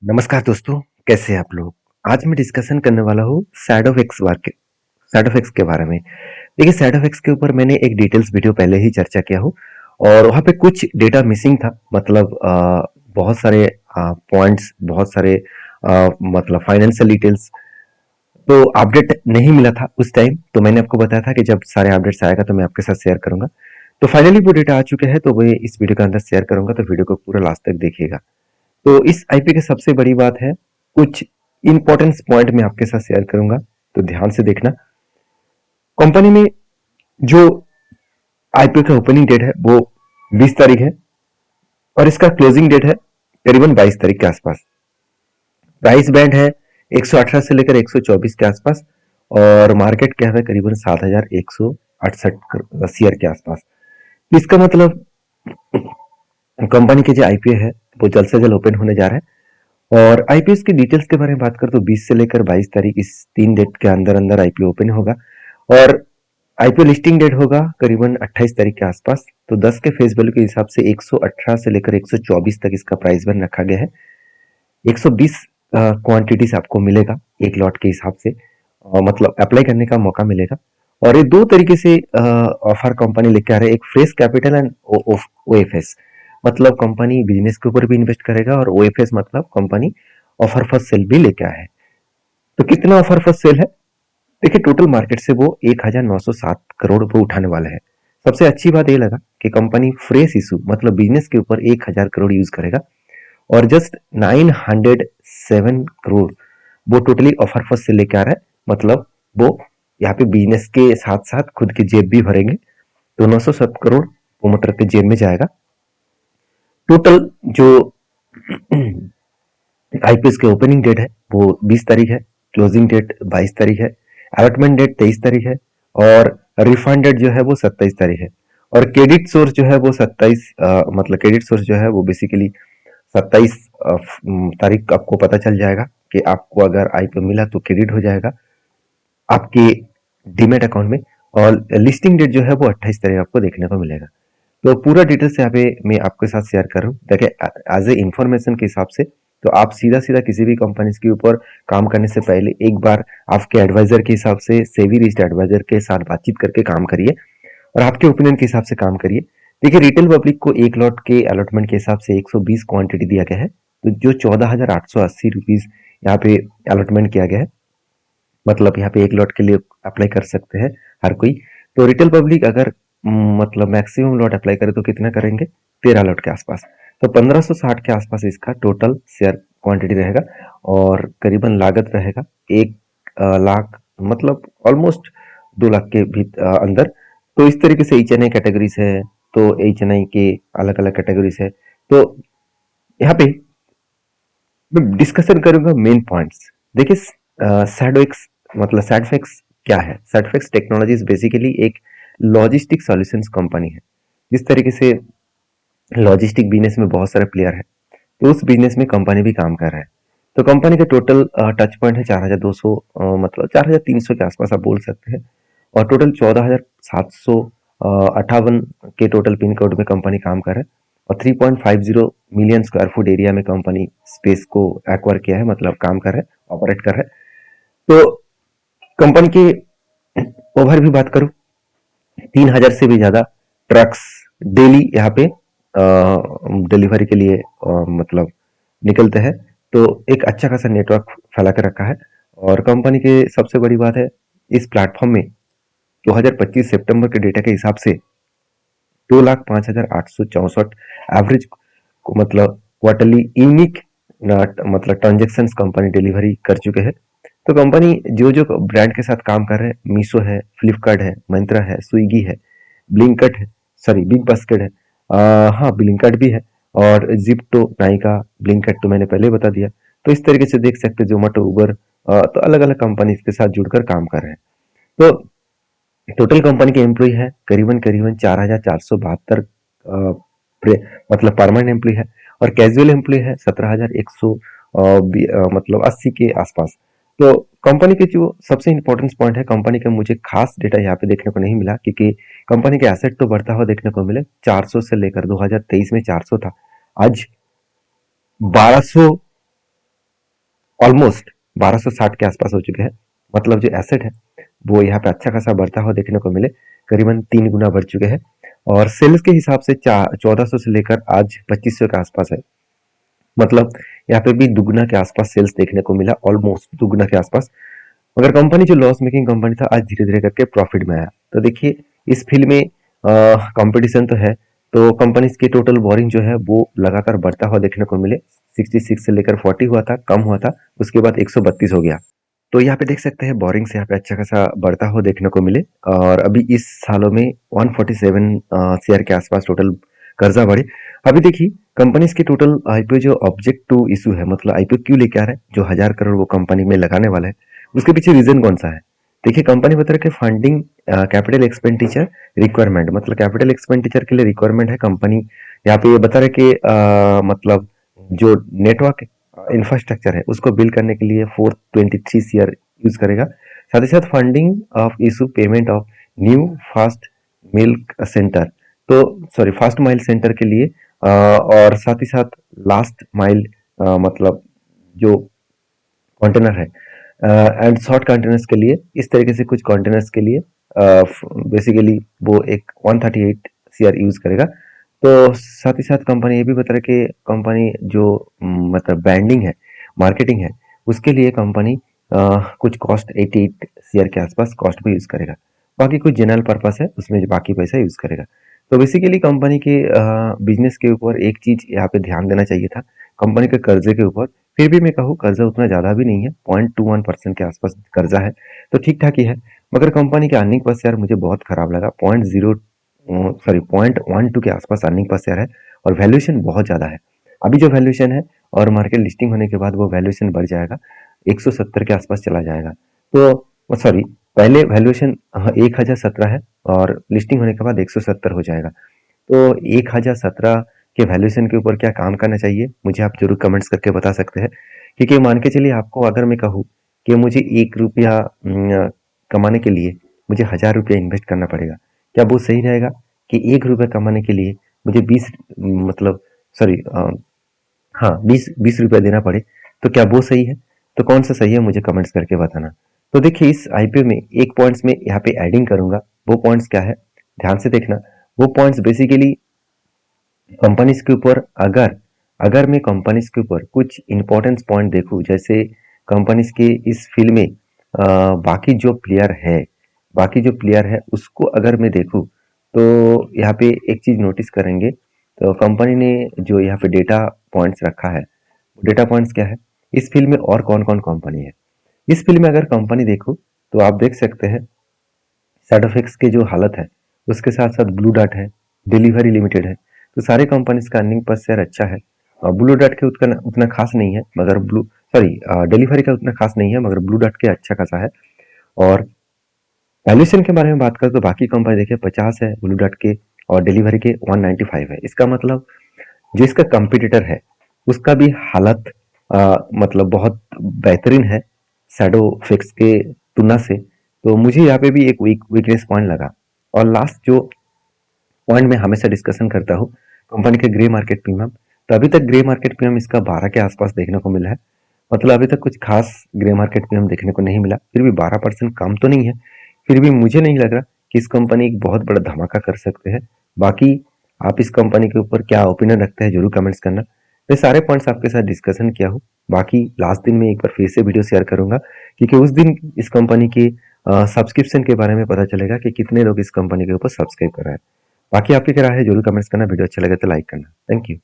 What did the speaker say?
नमस्कार दोस्तों, कैसे हैं आप लोग? आज मैं डिस्कशन करने वाला हूँ शैडो एक्स के बारे में। देखिए, शैडो एक्स के ऊपर मैंने एक डिटेल्स वीडियो पहले ही चर्चा किया हूँ और वहाँ पे कुछ डेटा मिसिंग था। मतलब बहुत सारे पॉइंट्स, बहुत सारे मतलब फाइनेंशियल डिटेल्स तो अपडेट नहीं मिला था उस टाइम। तो मैंने आपको बताया था कि जब सारे अपडेट्स आएगा तो मैं आपके साथ शेयर करूंगा। तो फाइनली वो डेटा आ चुके हैं, तो मैं इस वीडियो के अंदर शेयर करूंगा, तो वीडियो को पूरा लास्ट तक देखिएगा। तो इस आईपी की सबसे बड़ी बात है, कुछ इंपॉर्टेंस पॉइंट मैं आपके साथ शेयर करूंगा, तो ध्यान से देखना। कंपनी में जो आईपीओ का ओपनिंग डेट है वो 20 तारीख है और इसका क्लोजिंग डेट है करीबन 22 तारीख के आसपास। प्राइस बैंड है 118 से लेकर 124 के आसपास और मार्केट कैप है करीबन 7168 शेयर के आसपास। इसका मतलब कंपनी के जो आईपीओ है वो जल्द से जल्द ओपन होने जा रहा है। और आईपीएस की डिटेल्स के बारे में बात करें तो 20 से लेकर 22 तारीख, इस 3 डेट के अंदर अंदर आईपीओ ओपन होगा और आईपीओ लिस्टिंग डेट होगा करीबन 28 तारीख के आसपास। तो 10 के फेस वैल्यू के हिसाब से 118 से लेकर 124 तक इसका प्राइस बैंड रखा गया है। 120 क्वांटिटीज आपको मिलेगा एक लॉट के हिसाब से, मतलब अप्लाई करने का मौका मिलेगा। और ये दो तरीके से ऑफर कंपनी लेके आ रहे हैं, एक फ्रेश कैपिटल एंड ओएफएस। मतलब कंपनी बिजनेस के ऊपर भी इन्वेस्ट करेगा और ओएफएस मतलब कंपनी ऑफर फॉर सेल भी लेके आया है। तो कितना ऑफर फॉर सेल है? देखिए, टोटल मार्केट से वो 1907 करोड़ रुपए उठाने वाले हैं। सबसे अच्छी बात ये लगा कि कंपनी फ्रेश इशू मतलब बिजनेस के ऊपर 1000 करोड़ यूज करेगा और जस्ट 907 करोड़ वो टोटली ऑफर फर्स्ट से लेके आ रहा है। मतलब वो यहाँ पे बिजनेस के साथ साथ खुद की जेब भी भरेंगे, तो 907 करोड़ प्रोमोटर के जेब में जाएगा। टोटल जो आईपीएस के ओपनिंग डेट है वो 20 तारीख है, क्लोजिंग डेट 22 तारीख है, अलॉटमेंट डेट 23 तारीख है और रिफंड डेट जो है वो 27 तारीख है। और क्रेडिट सोर्स जो है वो 27, मतलब क्रेडिट सोर्स जो है वो बेसिकली 27 तारीख आपको पता चल जाएगा कि आपको अगर आईपीओ मिला तो क्रेडिट हो जाएगा आपके डीमेट अकाउंट में। और लिस्टिंग डेट जो है वो 28 तारीख आपको देखने को मिलेगा। तो पूरा डिटेल्स यहाँ पे मैं आपके साथ शेयर कर रहा हूँ। देखिए, एज ए इंफॉर्मेशन के हिसाब से तो आप सीधा सीधा किसी भी कंपनीज के ऊपर काम करने से पहले एक बार आपके एडवाइजर के हिसाब से सेवी रजिस्टर्ड एडवाइजर के साथ बातचीत करके काम करिए और आपके ओपिनियन के हिसाब से काम करिए। देखिए, रिटेल पब्लिक को एक लॉट के अलॉटमेंट के हिसाब से 120 क्वांटिटी दिया गया है, तो जो 14,880 रुपीज यहाँ पे अलॉटमेंट किया गया है। मतलब यहाँ पे एक लॉट के लिए अप्लाई कर सकते हैं हर कोई। तो रिटेल पब्लिक अगर मतलब मैक्सिमम लॉट अप्लाई करे तो कितना करेंगे? 13 लॉट के आसपास। तो 1560 के आसपास इसका टोटल शेयर क्वांटिटी रहेगा और करीबन लागत रहेगा 1 लाख, मतलब ऑलमोस्ट 2 लाख के भी अंदर। तो इस तरीके से एच एन आई कैटेगरीज है, तो एच एन आई के अलग अलग कैटेगरीज है। तो यहाँ पे मैं डिस्कशन करूंगा मेन पॉइंट्स। देखिए, सैडोएक्स मतलब सैडफेक्स क्या है? सैडफेक्स टेक्नोलॉजीज बेसिकली एक लॉजिस्टिक सॉल्यूशंस कंपनी है। जिस तरीके से लॉजिस्टिक बिजनेस में बहुत सारे प्लेयर है, तो उस बिजनेस में कंपनी भी काम कर रहा है। तो कंपनी का टोटल टच पॉइंट है 4200, मतलब 4300 के आसपास आप बोल सकते हैं। और टोटल 14,758 के टोटल पिन कोड में कंपनी काम कर रहा है और 3.50 मिलियन स्क्वायर फुट एरिया में कंपनी स्पेस को एक्वायर किया है, मतलब काम कर रहा है, ऑपरेट कर रहा है। तो कंपनी की ओवर भी बात करूं, 3,000 से भी ज्यादा ट्रक्स डेली यहाँ पे डिलीवरी के लिए मतलब निकलते हैं। तो एक अच्छा खासा नेटवर्क फैला कर रखा है। और कंपनी की सबसे बड़ी बात है, इस प्लेटफॉर्म में 2025 सितंबर के डेटा के हिसाब से 2,05,864 एवरेज को मतलब क्वार्टरली यूनिक मतलब ट्रांजेक्शन कंपनी डिलीवरी कर चुके हैं। तो कंपनी जो जो ब्रांड के साथ काम कर रहे हैं, मीशो है, फ्लिपकार्ट है, मंत्रा है, स्विगी है, ब्लिंकट है, सॉरी बिग बास्केट है, हाँ ब्लिंकट भी है, और जिप्टो, नाइका, ब्लिंकट तो मैंने पहले बता दिया। तो इस तरीके से देख सकते हैं जोमेटो, उबर, तो अलग अलग कंपनी के साथ जुड़कर काम कर रहे हैं। तो टोटल कंपनी के एम्प्लॉय है करीबन करीबन 4,472, मतलब परमानेंट एम्प्लॉय है। और कैजुअल एम्प्लॉय है 17,100, मतलब 80 के आसपास। तो कंपनी के जो सबसे इंपॉर्टेंट पॉइंट है, कंपनी का मुझे खास डेटा यहाँ पे देखने को नहीं मिला, क्योंकि कंपनी के एसेट तो बढ़ता हुआ देखने को मिले। 400 से लेकर 2023 में 400 था, आज 1200 ऑलमोस्ट 1260 के आसपास हो चुके हैं। मतलब जो एसेट है वो यहाँ पे अच्छा खासा बढ़ता हुआ देखने को मिले, करीबन 3 गुना बढ़ चुके हैं। और सेल्स के हिसाब से 1400 से लेकर आज 2500 के आसपास है। मतलब यहाँ पे भी दुगना के आसपास सेल्स देखने को मिला, ऑलमोस्ट दुगना के आसपास। मगर कंपनी जो लॉस मेकिंग कंपनी था आज धीरे धीरे करके प्रॉफिट में आया। तो देखिए इस फील्ड में कंपटीशन तो है, तो कंपनीज की टोटल बोरिंग जो है वो लगातार बढ़ता हुआ देखने को मिले। 66 से लेकर 40 हुआ था, कम हुआ था, उसके बाद 132 हो गया। तो यहाँ पे देख सकते हैं बोरिंग से यहाँ पे अच्छा खासा बढ़ता हुआ देखने को मिले। और अभी इस सालों में 147 शेयर के आसपास टोटल कर्जा बढ़े। अभी देखिए कंपनीज की टोटल आईपीओ जो ऑब्जेक्ट टू इशू है, मतलब आईपीओ क्यों लेके आ रहा है, जो 1000 करोड़ वो कंपनी में लगाने वाला है, उसके पीछे रीजन कौन सा है। देखिए कंपनी बता रहा है कि फंडिंग कैपिटल एक्सपेंडिचर रिक्वायरमेंट, मतलब कैपिटल एक्सपेंडिचर के लिए रिक्वायरमेंट है कंपनी। यहाँ पे ये बता रहे कि मतलब जो नेटवर्क इंफ्रास्ट्रक्चर है उसको बिल्ड करने के लिए 423 सीआर यूज करेगा। साथ ही साथ funding of issue payment of new fast milk centre, तो सॉरी फास्ट माइल सेंटर के लिए और साथ ही साथ लास्ट माइल मतलब जो कंटेनर है एंड शॉर्ट कंटेनर्स के लिए, इस तरीके से कुछ कंटेनर्स के लिए बेसिकली वो एक 138 सीआर यूज करेगा। तो साथ ही साथ कंपनी ये भी बता रहा है कि कंपनी जो मतलब ब्रांडिंग है, मार्केटिंग है, उसके लिए कंपनी कुछ कॉस्ट 88 सीआर के आसपास कॉस्ट भी यूज करेगा। बाकी कुछ जनरल पर्पस है उसमें जो बाकी पैसा यूज करेगा। तो बेसिकली कंपनी के बिजनेस के ऊपर एक चीज यहाँ पे ध्यान देना चाहिए था, कंपनी के कर्जे के ऊपर। फिर भी मैं कहूँ कर्जा उतना ज्यादा भी नहीं है, 0.21% के आसपास कर्जा है, तो ठीक ठाक ही है। मगर कंपनी के अर्निंग पर शेयर मुझे बहुत खराब लगा, 0.12 के आसपास अर्निंग पर शेयर है। और वैल्यूएशन बहुत ज्यादा है, अभी जो वैल्यूएशन है और मार्केट लिस्टिंग होने के बाद वो वैल्यूएशन बढ़ जाएगा, 170 के आसपास चला जाएगा। तो सॉरी, पहले वैल्यूएशन 1017 है और लिस्टिंग होने के बाद 170 हो जाएगा। तो 1017 के वैल्यूएशन के ऊपर क्या काम करना चाहिए, मुझे आप जरूर कमेंट्स करके बता सकते हैं। क्योंकि मान के चलिए आपको अगर मैं कहूँ कि मुझे 1 रुपया कमाने के लिए मुझे 1000 रुपया इन्वेस्ट करना पड़ेगा, क्या वो सही रहेगा कि 1 रुपया कमाने के लिए मुझे 20 मतलब सॉरी हाँ 20 रुपया देना पड़े, तो क्या वो सही है। तो कौन सा सही है मुझे कमेंट्स करके बताना। तो देखिए इस आईपीओ में एक पॉइंट्स में यहाँ पे एडिंग करूंगा, वो पॉइंट्स क्या है ध्यान से देखना। वो पॉइंट्स बेसिकली कंपनीज के ऊपर, अगर अगर मैं कंपनीज के ऊपर कुछ इंपॉर्टेंस पॉइंट देखूं, जैसे कंपनीज के इस फील्ड में बाकी जो प्लेयर है, बाकी जो प्लेयर है उसको अगर मैं देखूं, तो यहाँ पे एक चीज नोटिस करेंगे। तो कंपनी ने जो यहाँ पे डेटा पॉइंट्स रखा है, डेटा पॉइंट्स क्या है, इस फील्ड में और कौन कौन कंपनी है। इस फील्ड में अगर कंपनी देखो तो आप देख सकते हैं सेडोफिक्स की जो हालत है, उसके साथ साथ ब्लू डार्ट है, डिलीवरी लिमिटेड है। तो सारे कंपनीज का अर्निंग पर शेयर अच्छा है। और ब्लू डार्ट के उतना उतना खास नहीं है, मगर ब्लू सॉरी डिलीवरी का उतना खास नहीं है, मगर ब्लू डार्ट के अच्छा खासा है। और वैल्यूएशन के बारे में बात करें तो बाकी कंपनी देखिए 50 है ब्लू डार्ट के, और डिलीवरी के 195 है। इसका मतलब जो इसका कंपटीटर है उसका भी हालत मतलब बहुत बेहतरीन है शैडो फिक्स के तुलना से। तो मुझे यहाँ पे भी एक वीकनेस पॉइंट लगा। और लास्ट जो पॉइंट मैं हमेशा डिस्कशन करता हूँ, कंपनी के ग्रे मार्केट प्रीमियम। तो अभी तक ग्रे मार्केट प्रीमियम इसका 12 के आसपास देखने को मिला है। मतलब अभी तक कुछ खास ग्रे मार्केट प्रीमियम देखने को नहीं मिला, फिर भी 12% कम तो नहीं है। फिर भी मुझे नहीं लग रहा कि इस कंपनी एक बहुत बड़ा धमाका कर सकते हैं। बाकी आप इस कंपनी के ऊपर क्या ओपिनियन रखते हैं जरूर कमेंट्स करना। मैं सारे पॉइंट्स आपके साथ डिस्कशन किया हूँ। बाकी लास्ट दिन में एक बार फिर से वीडियो शेयर करूंगा, क्योंकि उस दिन इस कंपनी के सब्सक्रिप्शन के बारे में पता चलेगा कि कितने लोग इस कंपनी के ऊपर सब्सक्राइब कर रहे हैं। बाकी आपकी क्या राय है जरूर कमेंट्स करना। वीडियो अच्छा लगे तो लाइक करना। Thank you.